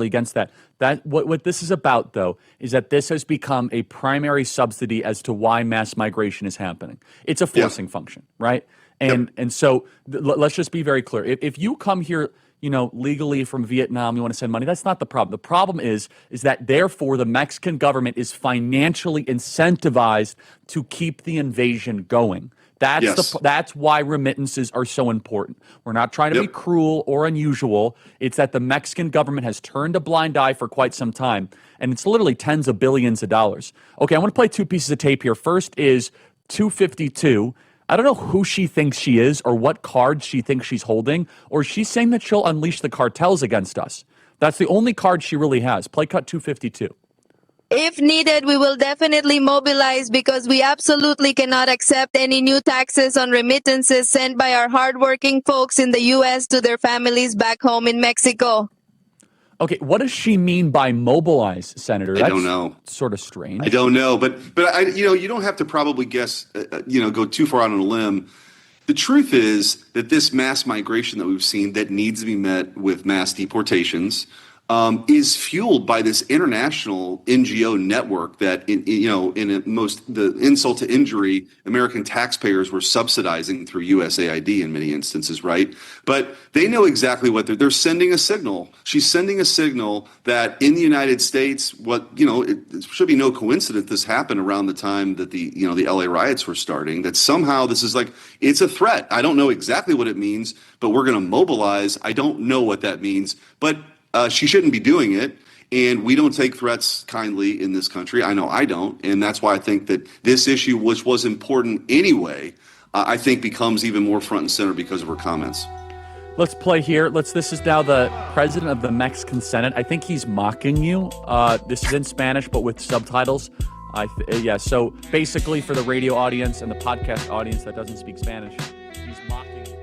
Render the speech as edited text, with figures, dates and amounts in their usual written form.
against that. What this is about, though, is that this has become a primary subsidy as to why mass migration is happening. It's a forcing function, right? And so let's just be very clear. If you come here, legally from Vietnam, you want to send money, that's not the problem. The problem is that therefore the Mexican government is financially incentivized to keep the invasion going. That's why remittances are so important. We're not trying to be cruel or unusual. It's that the Mexican government has turned a blind eye for quite some time, and it's literally tens of billions of dollars. Okay, I want to play two pieces of tape here. First is 252. I don't know who she thinks she is or what cards she thinks she's holding, or she's saying that she'll unleash the cartels against us. That's the only card she really has. Play cut 252. If needed, we will definitely mobilize because we absolutely cannot accept any new taxes on remittances sent by our hardworking folks in the U.S. to their families back home in Mexico. Okay, what does she mean by mobilize, Senator? I don't know. Sort of strange. I don't know, but you don't have to probably guess, go too far out on a limb. The truth is that this mass migration that we've seen that needs to be met with mass deportations is fueled by this international NGO network that, the insult to injury, American taxpayers were subsidizing through USAID in many instances, right? But they know exactly what they're sending a signal. She's sending a signal that in the United States, it should be no coincidence this happened around the time that the LA riots were starting, that somehow this is it's a threat. I don't know exactly what it means, but we're going to mobilize. I don't know what that means, but she shouldn't be doing it, and we don't take threats kindly in this country. I know I don't, and that's why I think that this issue, which was important anyway, I think becomes even more front and center because of her comments. Let's play here. This is now the president of the Mexican Senate. I think he's mocking you. This is in Spanish, but with subtitles. So basically for the radio audience and the podcast audience that doesn't speak Spanish, he's mocking you.